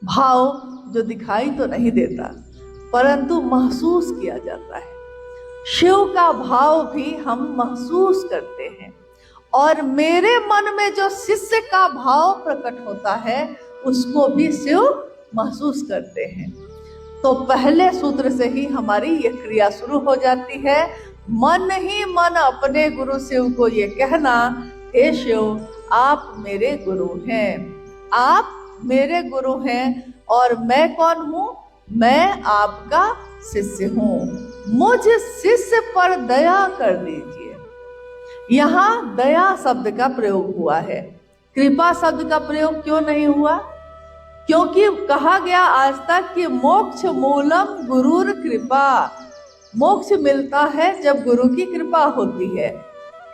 भाव जो दिखाई तो नहीं देता परंतु महसूस किया जाता है। शिव का भाव भी हम महसूस करते हैं और मेरे मन में जो शिष्य का भाव प्रकट होता है उसको भी शिव महसूस करते हैं। तो पहले सूत्र से ही हमारी ये क्रिया शुरू हो जाती है। मन ही मन अपने गुरु शिव को ये कहना, हे शिव आप मेरे गुरु हैं, आप मेरे गुरु हैं और मैं कौन हूँ? मैं आपका शिष्य हूँ, मुझ शिष्य पर दया कर दीजिए। यहाँ दया शब्द का प्रयोग हुआ है, कृपा शब्द का प्रयोग क्यों नहीं हुआ? क्योंकि कहा गया आज तक कि मोक्ष मूलम गुरुर कृपा, मोक्ष मिलता है जब गुरु की कृपा होती है।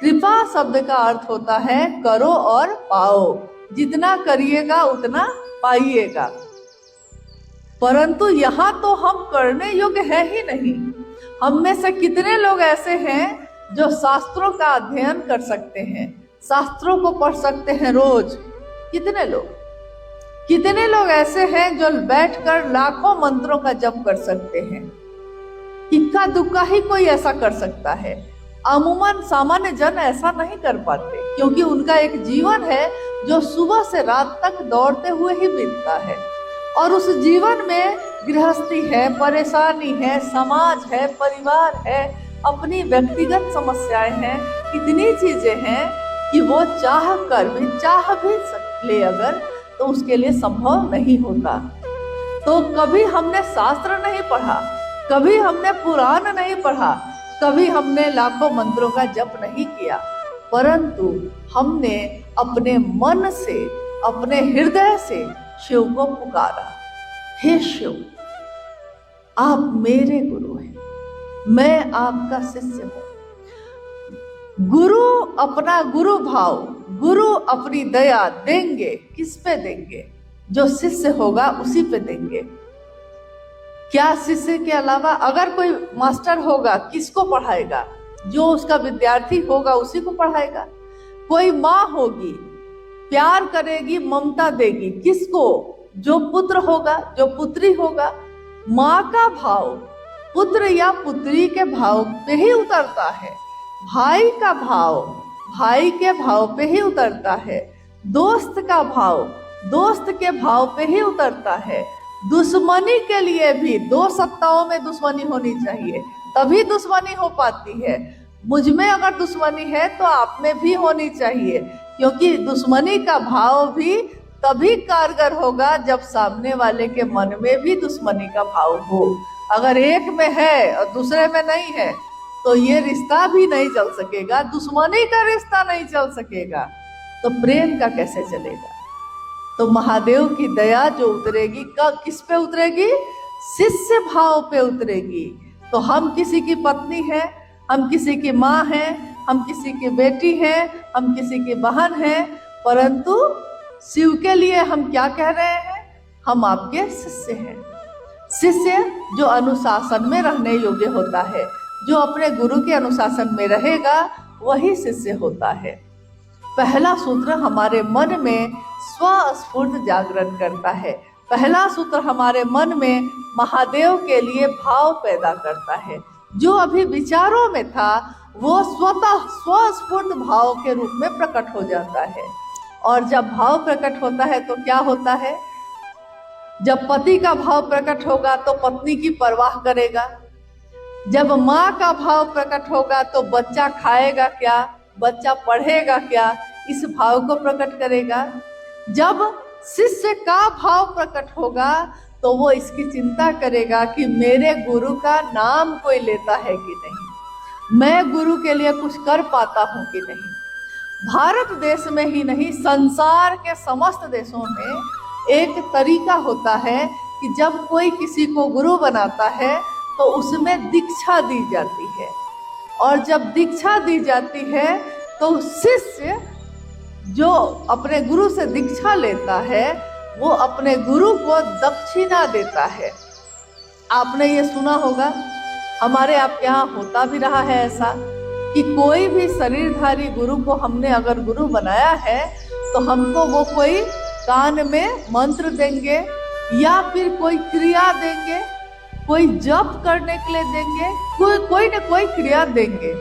कृपा शब्द का अर्थ होता है करो और पाओ, जितना करिएगा उतना पाइएगा। परंतु यहाँ तो हम करने योग्य है ही नहीं। हम में से कितने लोग ऐसे हैं जो शास्त्रों का अध्ययन कर सकते हैं, शास्त्रों को पढ़ सकते हैं रोज? कितने लोग ऐसे हैं जो बैठकर लाखों मंत्रों का जप कर सकते हैं? इक्का दुक्का ही कोई ऐसा कर सकता है। अमूमन सामान्य जन ऐसा नहीं कर पाते क्योंकि उनका एक जीवन है जो सुबह से रात तक दौड़ते हुए ही बीतता है और उस जीवन में गृहस्थी है, परेशानी है, समाज है, परिवार है, अपनी व्यक्तिगत समस्याएं हैं, इतनी चीजें हैं कि वो चाह भी ले अगर तो उसके लिए संभव नहीं होता। तो कभी हमने शास्त्र नहीं पढ़ा, कभी हमने पुराण नहीं पढ़ा, कभी हमने लाखों मंत्रों का जप नहीं किया, परंतु हमने अपने मन से, अपने हृदय से शिव को पुकारा, हे शिव आप मेरे गुरु हैं, मैं आपका शिष्य हूँ। गुरु अपना गुरु भाव, गुरु अपनी दया देंगे, किस पे देंगे? जो शिष्य होगा उसी पे देंगे। क्या शिष्य के अलावा अगर कोई मास्टर होगा किसको पढ़ाएगा? जो उसका विद्यार्थी होगा उसी को पढ़ाएगा। कोई माँ होगी, प्यार करेगी, ममता देगी, किसको? जो पुत्र होगा, जो पुत्री होगा। माँ का भाव पुत्र या पुत्री के भाव पे ही उतरता है, भाई का भाव भाई के भाव पे ही उतरता है, दोस्त का भाव दोस्त के भाव पे ही उतरता है। दुश्मनी के लिए भी दो सत्ताओं में दुश्मनी होनी चाहिए, तभी दुश्मनी हो पाती है। मुझ में अगर दुश्मनी है तो आप में भी होनी चाहिए, क्योंकि दुश्मनी का भाव भी तभी कारगर होगा जब सामने वाले के मन में भी दुश्मनी का भाव हो। अगर एक में है और दूसरे में नहीं है तो ये रिश्ता भी नहीं चल सकेगा, दुश्मनी का रिश्ता नहीं चल सकेगा, तो प्रेम का कैसे चलेगा? तो महादेव की दया जो उतरेगी किस पे उतरेगी? शिष्य भाव पे उतरेगी। तो हम किसी की पत्नी हैं, हम किसी की माँ हैं, हम किसी की बेटी हैं, हम किसी की बहन हैं, परंतु शिव के लिए हम क्या कह रहे हैं? हम आपके शिष्य हैं। शिष्य जो अनुशासन में रहने योग्य होता है, जो अपने गुरु के अनुशासन में रहेगा वही शिष्य होता है। पहला सूत्र हमारे मन में स्वस्फूर्त जागरण करता है। पहला सूत्र हमारे मन में महादेव के लिए भाव पैदा करता है। जो अभी विचारों में था वो स्वतः स्वस्फूर्त भाव के रूप में प्रकट हो जाता है। और जब भाव प्रकट होता है तो क्या होता है? जब पति का भाव प्रकट होगा तो पत्नी की परवाह करेगा। जब माँ का भाव प्रकट होगा तो बच्चा खाएगा क्या, बच्चा पढ़ेगा क्या, इस भाव को प्रकट करेगा। जब शिष्य का भाव प्रकट होगा तो वो इसकी चिंता करेगा कि मेरे गुरु का नाम कोई लेता है कि नहीं, मैं गुरु के लिए कुछ कर पाता हूँ कि नहीं। भारत देश में ही नहीं, संसार के समस्त देशों में एक तरीका होता है कि जब कोई किसी को गुरु बनाता है तो उसमें दीक्षा दी जाती है, और जब दीक्षा दी जाती है तो शिष्य जो अपने गुरु से दीक्षा लेता है वो अपने गुरु को दक्षिणा देता है। आपने ये सुना होगा, हमारे आपके यहाँ होता भी रहा है ऐसा कि कोई भी शरीरधारी गुरु को हमने अगर गुरु बनाया है तो हमको वो कोई कान में मंत्र देंगे, या फिर कोई क्रिया देंगे, कोई जप करने के लिए देंगे, कोई न कोई क्रिया देंगे।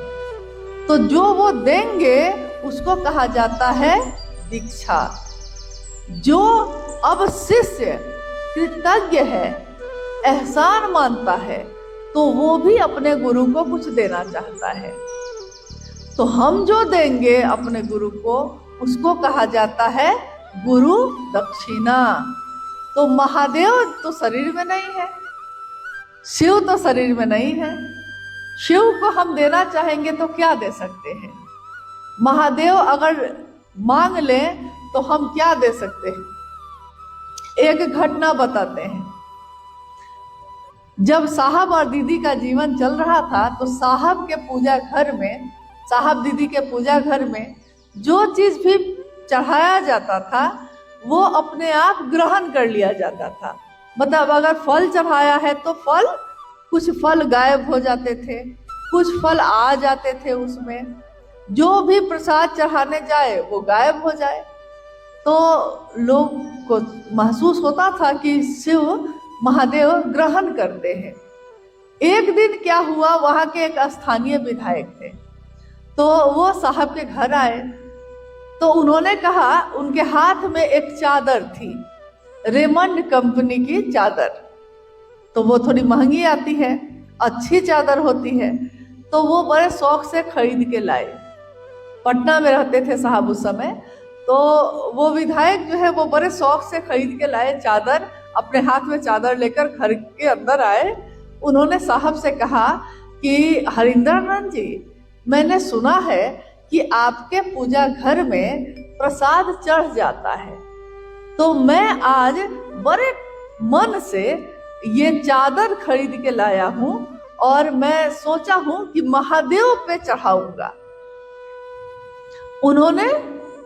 तो जो वो देंगे उसको कहा जाता है दीक्षा। जो अब शिष्य कृतज्ञ है, एहसान मानता है, तो वो भी अपने गुरु को कुछ देना चाहता है। तो हम जो देंगे अपने गुरु को, उसको कहा जाता है गुरु दक्षिणा। तो महादेव तो शरीर में नहीं है, शिव तो शरीर में नहीं है। शिव को हम देना चाहेंगे तो क्या दे सकते हैं? महादेव अगर मांग लें तो हम क्या दे सकते हैं? एक घटना बताते हैं। जब साहब और दीदी का जीवन चल रहा था तो साहब के पूजा घर में, साहब दीदी के पूजा घर में जो चीज भी चढ़ाया जाता था वो अपने आप ग्रहण कर लिया जाता था। मतलब अगर फल चढ़ाया है तो फल, कुछ फल गायब हो जाते थे, कुछ फल आ जाते थे उसमें। जो भी प्रसाद चढ़ाने जाए वो गायब हो जाए। तो लोग को महसूस होता था कि शिव महादेव ग्रहण करते हैं। एक दिन क्या हुआ, वहां के एक स्थानीय विधायक थे, तो वो साहब के घर आए। तो उन्होंने कहा, उनके हाथ में एक चादर थी, रेमंड कंपनी की चादर। तो वो थोड़ी महंगी आती है, अच्छी चादर होती है। तो वो बड़े शौक से खरीद के लाए। पटना में रहते थे साहब उस समय। तो वो विधायक जो है वो बड़े शौक से खरीद के लाए चादर, अपने हाथ में चादर लेकर घर के अंदर आए। उन्होंने साहब से कहा कि हरिंद्रानंद जी, मैंने सुना है कि आपके पूजा घर में प्रसाद चढ़ जाता है, तो मैं आज बड़े मन से ये चादर खरीद के लाया हूँ और मैं सोचा हूँ कि महादेव पे चढ़ाऊंगा। उन्होंने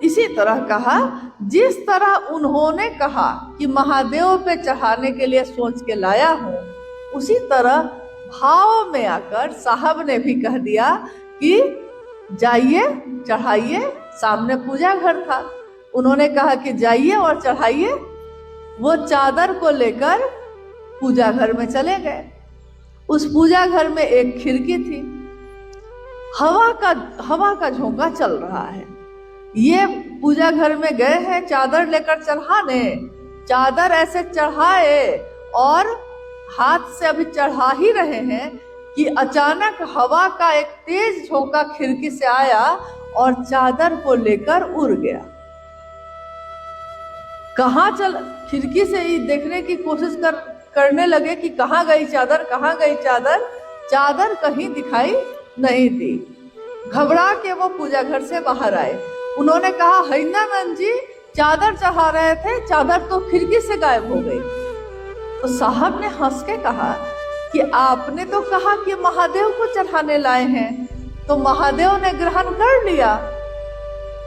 इसी तरह कहा, जिस तरह उन्होंने कहा कि महादेव पे चढ़ाने के लिए सोच के लाया हूँ, उसी तरह भाव में आकर साहब ने भी कह दिया कि जाइए चढ़ाइए। सामने पूजा घर था, उन्होंने कहा कि जाइए और चढ़ाइए। वो चादर को लेकर पूजा घर में चले गए। उस पूजा घर में एक खिड़की थी, हवा का झोंका चल रहा है। ये पूजा घर में गए हैं चादर लेकर चढ़ाने, चादर ऐसे चढ़ाए और हाथ से अभी चढ़ा ही रहे हैं कि अचानक हवा का एक तेज झोंका खिड़की से आया और चादर को लेकर उड़ गया। खिड़की से ही देखने की कोशिश करने लगे कि कहाँ गई चादर, कहाँ गई चादर। चादर कहीं दिखाई नहीं दी। घबरा के वो पूजा घर से बाहर आए। उन्होंने कहा, हरिंद्रानंद जी, चादर चढ़ा रहे थे, चादर तो खिड़की से गायब हो गई। तो साहब ने हंस के कहा कि आपने तो कहा कि महादेव को चढ़ाने लाए हैं, तो महादेव ने ग्रहण कर लिया।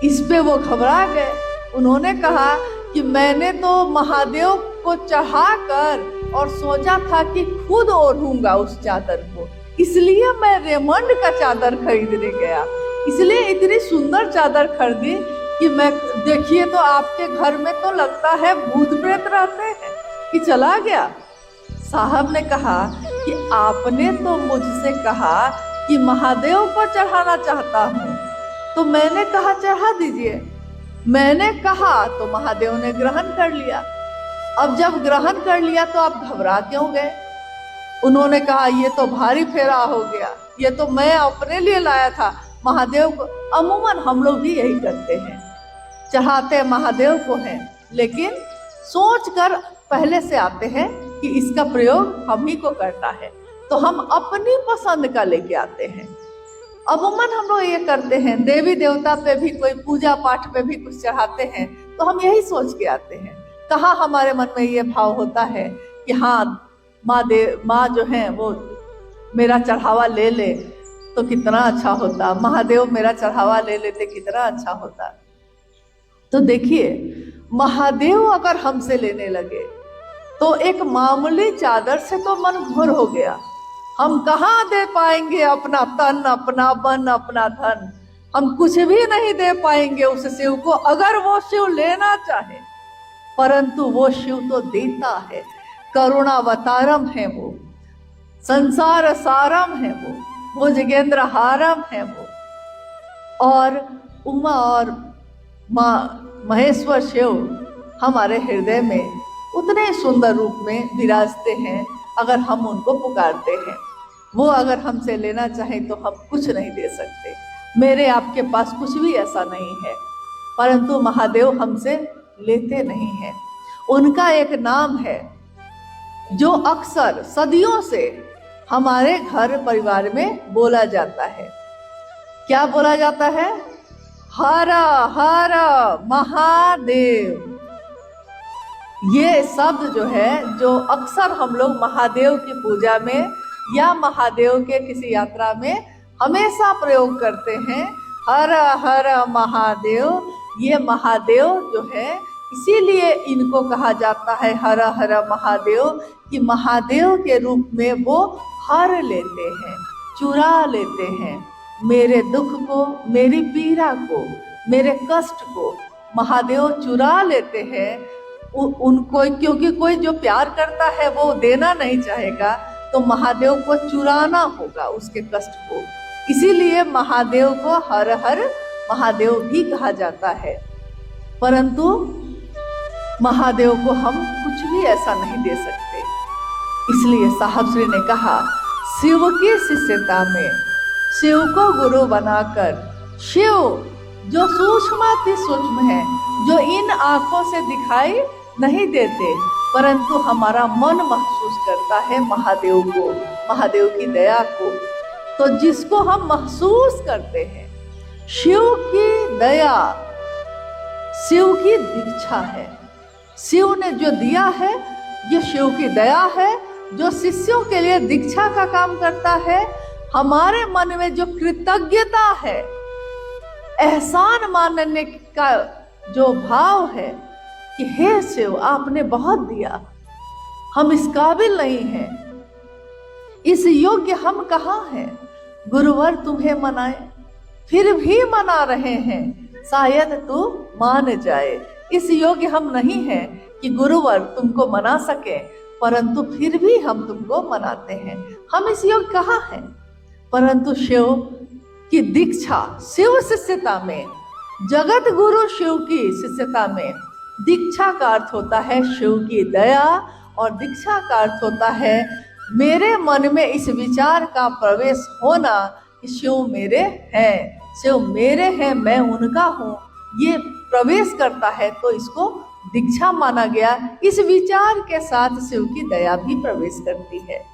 इस पे वो घबरा गए। उन्होंने कहा कि मैंने तो महादेव को चढ़ाकर और सोचा था कि खुद ओढ़ूंगा उस चादर को, इसलिए मैं रेमंड का चादर खरीदने गया, इसलिए इतनी सुंदर चादर खरीदी कि मैं, देखिए तो आपके घर में तो लगता है भूत प्रेत रहते हैं, कि चला गया। साहब ने कहा कि आपने तो मुझसे कहा कि महादेव को चढ़ाना चाहता हूँ, तो मैंने कहा चढ़ा दीजिए। मैंने कहा तो महादेव ने ग्रहण कर लिया। अब जब ग्रहण कर लिया तो आप घबरा क्यों गए? उन्होंने कहा, ये तो भारी फेरा हो गया, ये तो मैं अपने लिए लाया था महादेव को। अमूमन हम लोग भी यही करते हैं, चढ़ाते महादेव को हैं, लेकिन सोच कर पहले से आते हैं कि इसका प्रयोग हम ही को करना है, तो हम अपनी पसंद का लेके आते हैं। अमूमन हम लोग ये करते हैं, देवी देवता पे भी, कोई पूजा पाठ पे भी कुछ चढ़ाते हैं तो हम यही सोच के आते हैं। कहाँ हमारे मन में ये भाव होता है कि हाँ माँ जो है वो मेरा चढ़ावा ले ले तो कितना अच्छा होता, महादेव मेरा चढ़ावा ले लेते कितना अच्छा होता। तो देखिए, महादेव अगर हमसे लेने लगे तो एक मामूली चादर से तो मन घोर हो गया। हम कहाँ दे पाएंगे अपना तन, अपना मन, अपना धन, हम कुछ भी नहीं दे पाएंगे उस शिव को, अगर वो शिव लेना चाहे। परंतु वो शिव तो देता है, करुणावतारम है वो, संसार सारम है वो भुजगेंद्र हारम है वो। और उमा और महेश्वर शिव हमारे हृदय में उतने सुंदर रूप में विराजते हैं, अगर हम उनको पुकारते हैं। वो अगर हमसे लेना चाहें तो हम कुछ नहीं दे सकते। मेरे आपके पास कुछ भी ऐसा नहीं है, परंतु महादेव हमसे लेते नहीं हैं। उनका एक नाम है जो अक्सर सदियों से हमारे घर परिवार में बोला जाता है। क्या बोला जाता है? हर हर महादेव। ये शब्द जो है, जो अक्सर हम लोग महादेव की पूजा में या महादेव के किसी यात्रा में हमेशा प्रयोग करते हैं, हर हर महादेव। ये महादेव जो है, इसीलिए इनको कहा जाता है हर हर महादेव, कि महादेव के रूप में वो हर लेते हैं, चुरा लेते हैं। मेरे दुख को, मेरी पीड़ा को, मेरे कष्ट को महादेव चुरा लेते हैं। उनको, क्योंकि कोई जो प्यार करता है वो देना नहीं चाहेगा, तो महादेव को चुराना होगा उसके कष्ट को। इसीलिए महादेव को हर हर महादेव भी कहा जाता है। परंतु महादेव को हम कुछ भी ऐसा नहीं दे सकते। इसलिए साहब श्री ने कहा, शिव की शिष्यता में शिव को गुरु बनाकर, शिव जो सूक्ष्माति सूक्ष्म है, जो इन आंखों से दिखाई नहीं देते, परंतु हमारा मन महसूस करता है महादेव को, महादेव की दया को। तो जिसको हम महसूस करते हैं, शिव की दया, शिव की दीक्षा है। शिव ने जो दिया है, ये शिव की दया है, जो शिष्यों के लिए दीक्षा का काम करता है। हमारे मन में जो कृतज्ञता है, एहसान मानने का जो भाव है कि हे शिव, आपने बहुत दिया, हम इस काबिल नहीं हैं, इस योग्य हम कहाँ हैं, गुरुवर तुम्हें मनाए, फिर भी मना रहे हैं, शायद तू मान जाए। इस योग्य हम नहीं हैं कि गुरुवर तुमको मना सके, परंतु फिर भी हम तुमको मनाते हैं। हम इस योग्य कहाँ हैं? परंतु शिव की दीक्षा, शिव शिष्यता में, जगत गुरु शिव की शिष्यता में, दीक्षा का अर्थ होता है शिव की दया, और दीक्षा का अर्थ होता है मेरे मन में इस विचार का प्रवेश होना कि शिव मेरे हैं, शिव मेरे हैं, मैं उनका हूँ। ये प्रवेश करता है तो इसको दीक्षा माना गया। इस विचार के साथ शिव की दया भी प्रवेश करती है।